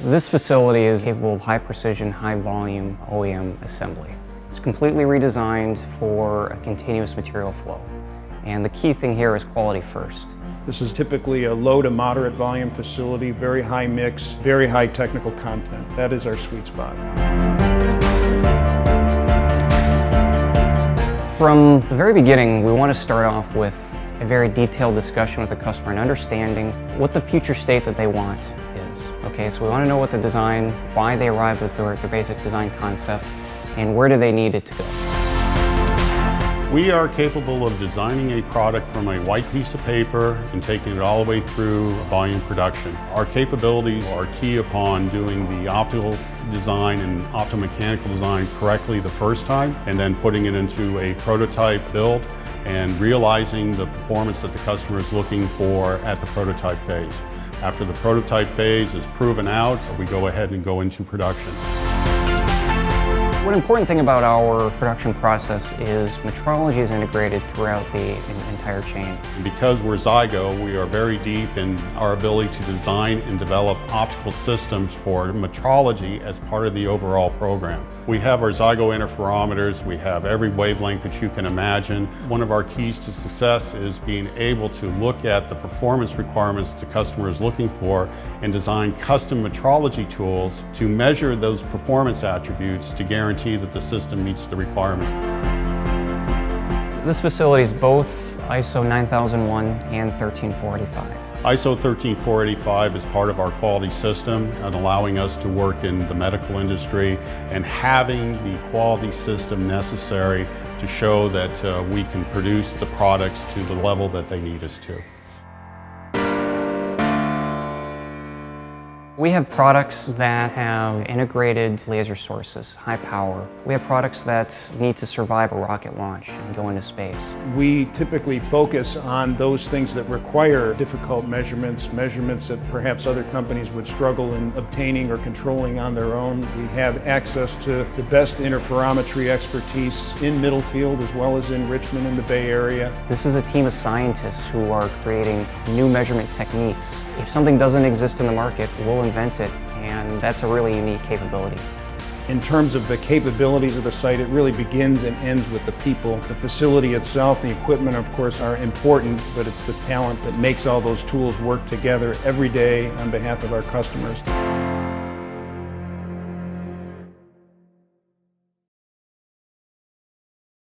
This facility is capable of high precision, high volume OEM assembly. It's completely redesigned for a continuous material flow. And the key thing here is quality first. This is typically a low to moderate volume facility, very high mix, very high technical content. That is our sweet spot. From the very beginning, we want to start off with a very detailed discussion with the customer and understanding what the future state that they want is. Okay, so we want to know what the design, why they arrived with their basic design concept, and where do they need it to go. We are capable of designing a product from a white piece of paper and taking it all the way through volume production. Our capabilities are key upon doing the optical design and optomechanical design correctly the first time, and then putting it into a prototype build and realizing the performance that the customer is looking for at the prototype phase. After the prototype phase is proven out, we go ahead and go into production. One important thing about our production process is metrology is integrated throughout the entire chain. Because we're ZYGO, we are very deep in our ability to design and develop optical systems for metrology as part of the overall program. We have our ZYGO interferometers, we have every wavelength that you can imagine. One of our keys to success is being able to look at the performance requirements the customer is looking for and design custom metrology tools to measure those performance attributes to guarantee that the system meets the requirements. This facility is both ISO 9001 and 13485. ISO 13485 is part of our quality system and allowing us to work in the medical industry and having the quality system necessary to show that we can produce the products to the level that they need us to. We have products that have integrated laser sources, high power. We have products that need to survive a rocket launch and go into space. We typically focus on those things that require difficult measurements that perhaps other companies would struggle in obtaining or controlling on their own. We have access to the best interferometry expertise in Middlefield as well as in Richmond in the Bay Area. This is a team of scientists who are creating new measurement techniques. If something doesn't exist in the market, we'll invent it, and that's a really unique capability. In terms of the capabilities of the site, it really begins and ends with the people. The facility itself, the equipment, of course, are important, but it's the talent that makes all those tools work together every day on behalf of our customers.